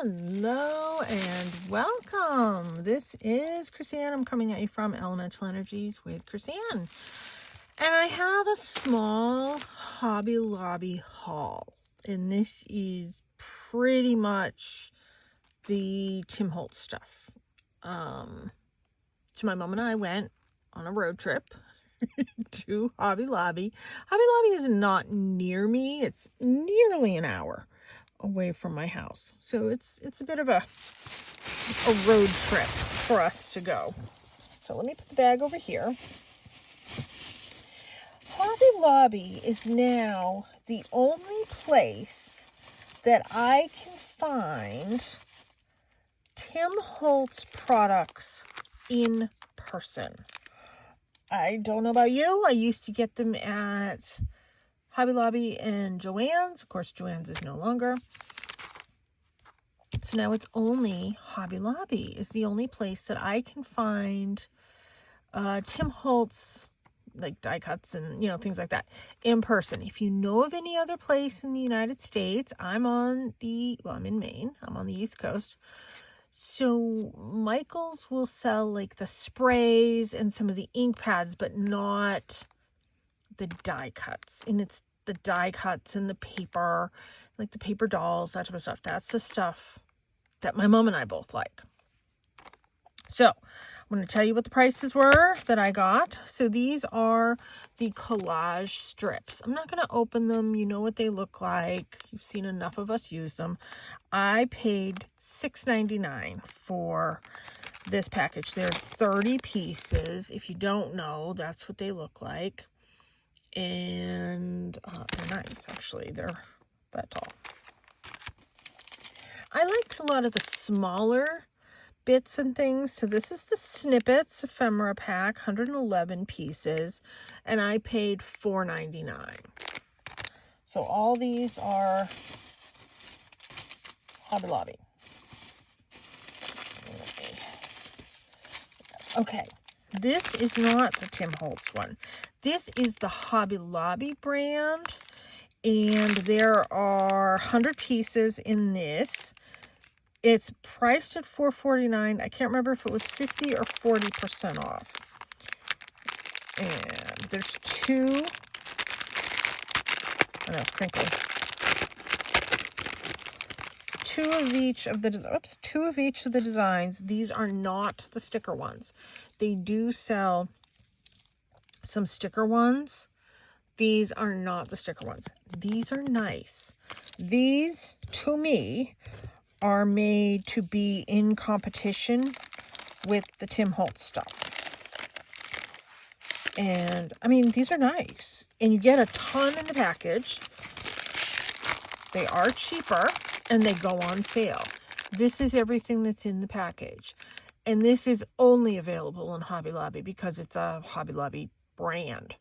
Hello and welcome. This is Chrisanne. I'm coming at you from Elemental Energies with Chrisanne. And I have a small Hobby Lobby haul. And this is pretty much the Tim Holtz stuff. So my mom and I went on a road trip to Hobby Lobby. Hobby Lobby is not near me. It's nearly an hour away from my house. So it's a bit of a road trip for us to go. So let me put the bag over here. Hobby Lobby is now the only place that I can find Tim Holtz products in person. I don't know about you. I used to get them at Hobby Lobby and Joann's. Of course, Joann's is no longer. So now it's only Hobby Lobby is the only place that I can find Tim Holtz, like die cuts and, things like that in person. If you know of any other place in the United States, I'm in Maine. I'm on the East Coast. So Michael's will sell like the sprays and some of the ink pads, but not the die cuts. And it's the die cuts and the paper, like the paper dolls, that type of stuff. That's the stuff that my mom and I both like. So I'm going to tell you what the prices were that I got. So these are the collage strips. I'm not going to open them. You know what they look like. You've seen enough of us use them. I paid $6.99 for this package. There's 30 pieces. If you don't know, that's what they look like. And they're nice, actually. They're that tall. I liked a lot of the smaller bits and things. So this is the Snippets Ephemera pack, 111 pieces, and I paid $4.99. So all these are Hobby Lobby. Okay, this is not the Tim Holtz one. This is the Hobby Lobby brand, and there are 100 pieces in this. It's priced at $4.49. I can't remember if it was 50 or 40% off. And there's two. I know, crinkly. Two of each of the designs. These are not the sticker ones. They do sell some sticker ones. These are not the sticker ones. These are nice. These, to me, are made to be in competition with the Tim Holtz stuff. And, I mean, these are nice. And you get a ton in the package. They are cheaper, and they go on sale. This is everything that's in the package. And this is only available in Hobby Lobby because it's a Hobby Lobby brand.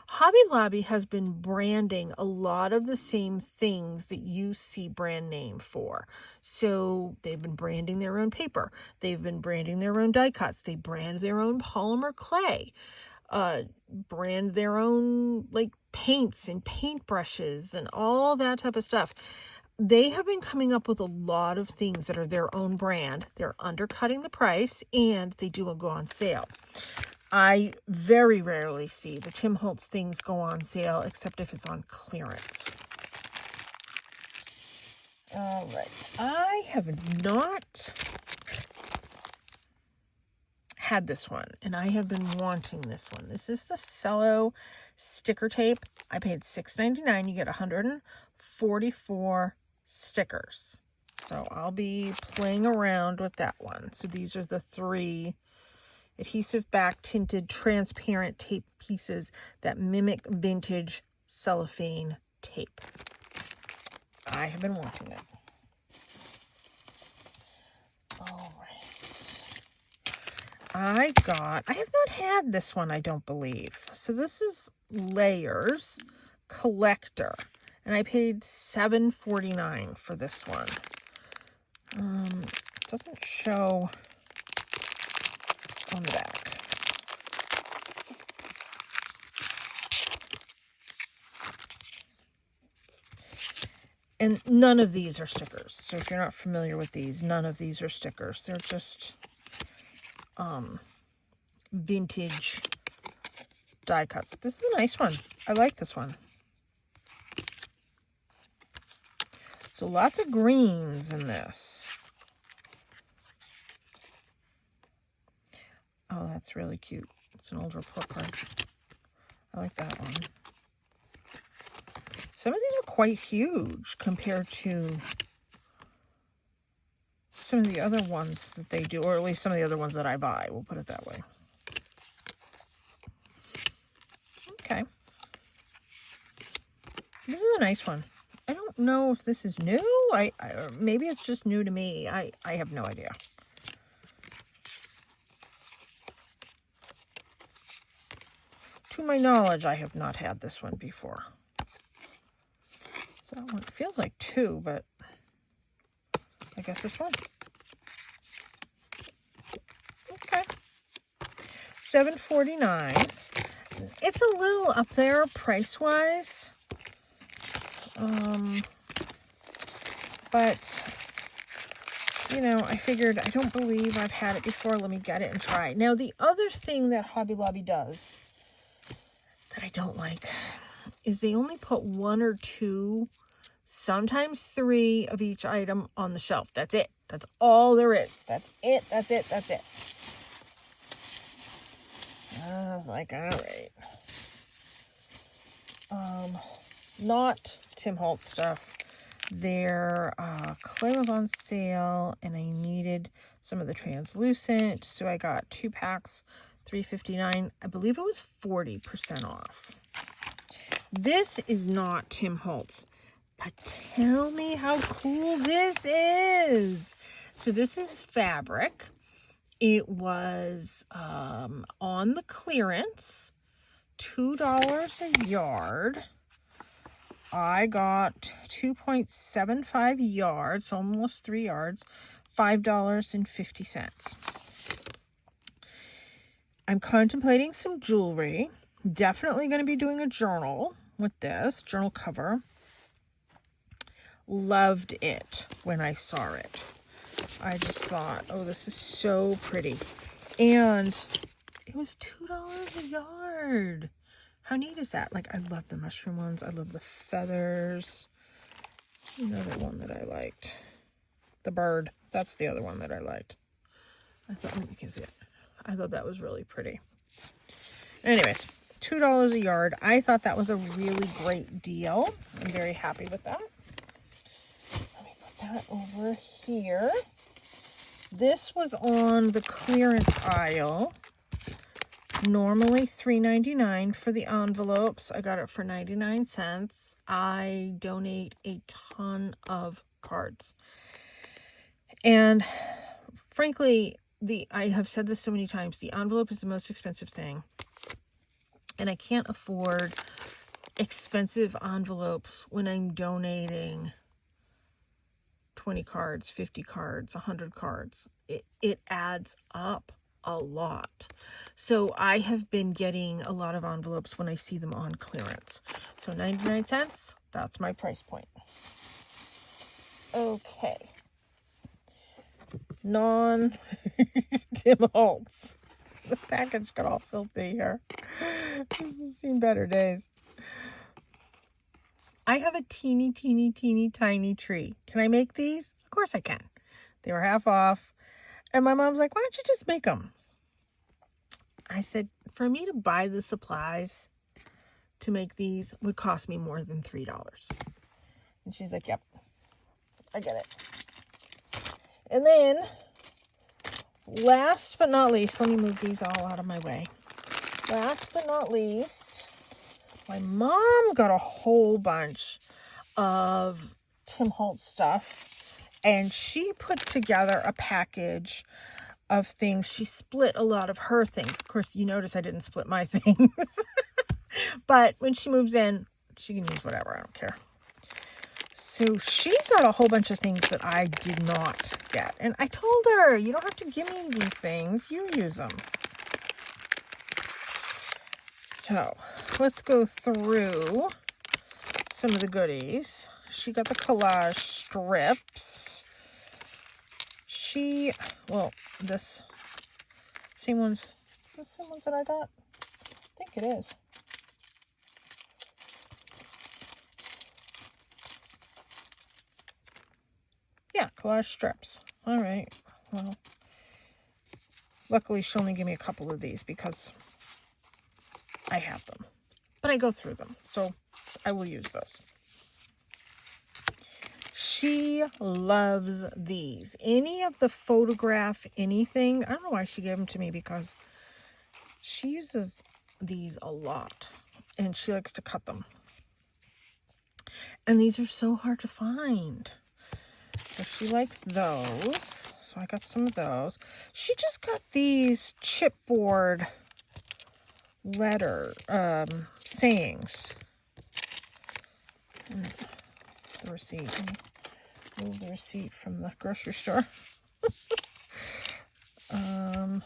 Hobby Lobby has been branding a lot of the same things that you see brand name for. So they've been branding their own paper. They've been branding their own die cuts. They brand their own polymer clay. Brand their own like paints and paintbrushes and all that type of stuff. They have been coming up with a lot of things that are their own brand. They're undercutting the price, and they do go on sale. I very rarely see the Tim Holtz things go on sale, except if it's on clearance. All right. I have not had this one, and I have been wanting this one. This is the Cello sticker tape. I paid $6.99. You get 144 stickers. So I'll be playing around with that one. So these are the 3 adhesive back tinted transparent tape pieces that mimic vintage cellophane tape. I have been wanting it. All right. I have not had this one, I don't believe. So this is Layers Collector, and I paid $7.49 for this one. It doesn't show on the back. And none of these are stickers. So if you're not familiar with these, none of these are stickers. They're just vintage die cuts. This is a nice one. I like this one. So lots of greens in this. Oh, that's really cute. It's an old report card. I like that one. Some of these are quite huge compared to some of the other ones that they do, or at least some of the other ones that I buy. We'll put it that way. Okay. This is a nice one. I don't know if this is new. Or maybe it's just new to me. I have no idea. To my knowledge, I have not had this one before. So it feels like 2, but I guess it's 1. Okay. $7.49. It's a little up there price-wise. But, you know, I figured I don't believe I've had it before. Let me get it and try it. Now, the other thing that Hobby Lobby does that I don't like is they only put 1 or 2, sometimes 3 of each item on the shelf. That's it. That's all there is. That's it. That's it. That's it. I was like, all right. Not Tim Holtz stuff. Their clay was on sale, and I needed some of the translucent, so I got 2 packs, $3.59. I believe it was 40% off. This is not Tim Holtz, but tell me how cool this is. So this is fabric. It was on the clearance, $2 a yard. I got 2.75 yards, almost 3 yards, $5.50. I'm contemplating some jewelry. Definitely going to be doing a journal with this, journal cover. Loved it when I saw it. I just thought, oh, this is so pretty. And it was $2 a yard. How neat is that? Like, I love the mushroom ones. I love the feathers. Another one that I liked. The bird. That's the other one that I liked. I thought, oh, you can see it. I thought that was really pretty. Anyways, $2 a yard. I thought that was a really great deal. I'm very happy with that. Let me put that over here. This was on the clearance aisle. Normally $3.99 for the envelopes. I got it for 99 cents. I donate a ton of cards. And frankly, I have said this so many times, the envelope is the most expensive thing. And I can't afford expensive envelopes when I'm donating 20 cards, 50 cards, 100 cards. It adds up a lot. So I have been getting a lot of envelopes when I see them on clearance. So 99 cents, that's my price point. Okay. Non-Tim Holtz. The package got all filthy here. This has seen better days. I have a teeny tiny tree. Can I make these? Of course I can. They were half off. And my mom's like, why don't you just make them? I said, for me to buy the supplies to make these would cost me more than $3. And she's like, yep, I get it. And then, last but not least, let me move these all out of my way. Last but not least, my mom got a whole bunch of Tim Holtz stuff. And she put together a package of things. She split a lot of her things. Of course, you notice I didn't split my things. But when she moves in, she can use whatever. I don't care. So she got a whole bunch of things that I did not get. And I told her, you don't have to give me these things. You use them. So let's go through some of the goodies. she got the collage strips. This same ones, the same ones that I got? I think it is. Yeah, collage strips. All right. Well, luckily she only gave me a couple of these because I have them. But I go through them, so I will use those. She loves these. Any of the photograph anything. I don't know why she gave them to me, because she uses these a lot and she likes to cut them. And these are so hard to find. So she likes those. So I got some of those. She just got these chipboard letter sayings. And the receipt. Move the receipt from the grocery store.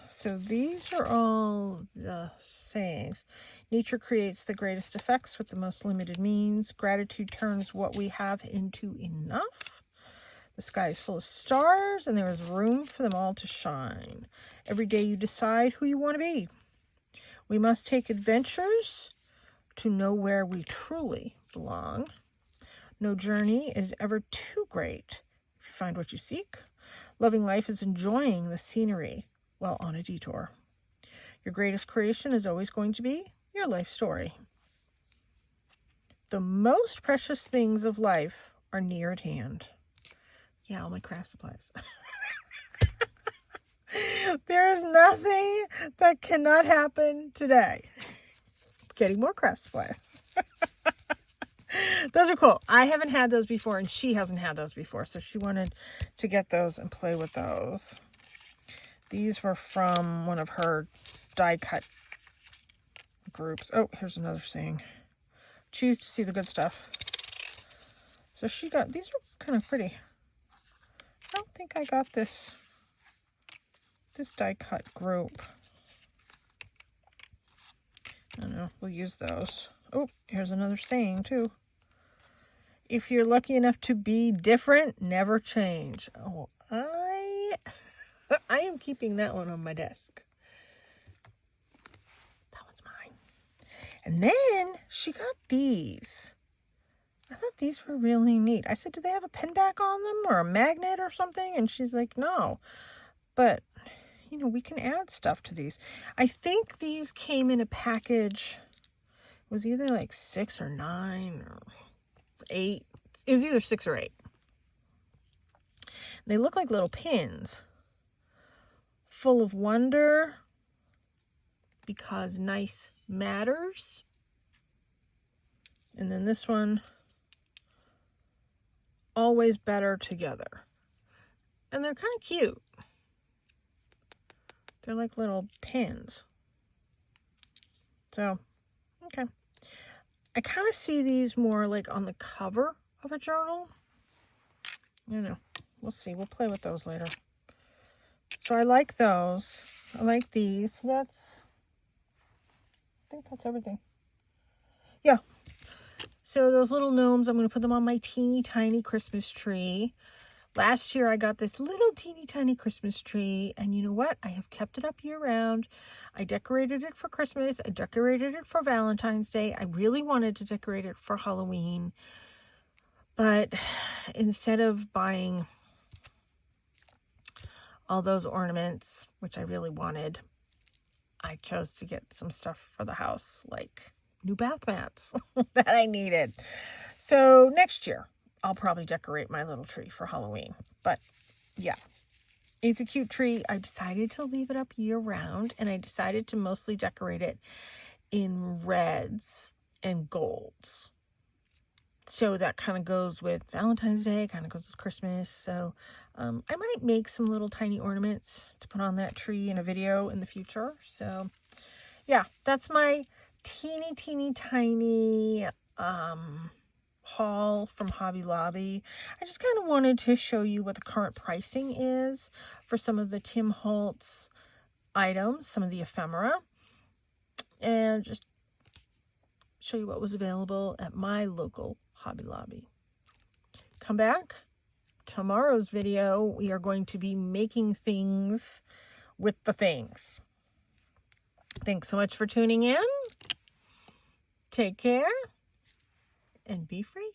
So these are all the sayings. Nature creates the greatest effects with the most limited means. Gratitude turns what we have into enough. The sky is full of stars, and there is room for them all to shine. Every day you decide who you want to be. We must take adventures to know where we truly belong. No journey is ever too great if you find what you seek. Loving life is enjoying the scenery while on a detour. Your greatest creation is always going to be your life story. The most precious things of life are near at hand. Yeah, all my craft supplies. There is nothing that cannot happen today. Getting more craft supplies. Those are cool. I haven't had those before, and she hasn't had those before, so she wanted to get those and play with those. These were from one of her die cut groups. Oh, here's another saying. Choose to see the good stuff. So she got, these are kind of pretty. I don't think I got this die cut group. I don't know. We'll use those. Oh, here's another saying too. If you're lucky enough to be different, never change. Oh, I am keeping that one on my desk. That one's mine. And then she got these. I thought these were really neat. I said, do they have a pen back on them or a magnet or something? And she's like, no. But, you know, we can add stuff to these. I think these came in a package. It was either like 6 or 9 or 8. It was either 6 or 8. They look like little pins. Full of wonder, because nice matters. And then this one, always better together. And they're kind of cute. They're like little pins. So, okay. I kind of see these more like on the cover of a journal. I don't know. We'll see. We'll play with those later. So I like those. I like these. I think that's everything. Yeah. So those little gnomes, I'm going to put them on my teeny tiny Christmas tree. Last year I got this little teeny tiny Christmas tree, and you know what? I have kept it up year round. I decorated it for Christmas. I decorated it for Valentine's Day. I really wanted to decorate it for Halloween, but instead of buying all those ornaments, which I really wanted, I chose to get some stuff for the house, like new bath mats that I needed. So next year, I'll probably decorate my little tree for Halloween. But yeah, it's a cute tree. I decided to leave it up year round, and I decided to mostly decorate it in reds and golds. So that kind of goes with Valentine's Day, kind of goes with Christmas. So I might make some little tiny ornaments to put on that tree in a video in the future. So yeah, that's my teeny tiny haul from Hobby Lobby. I just kind of wanted to show you what the current pricing is for some of the Tim Holtz items, some of the ephemera, and just show you what was available at my local Hobby Lobby. come back. Tomorrow's video, we are going to be making things with the things. Thanks so much for tuning in. Take care and be free.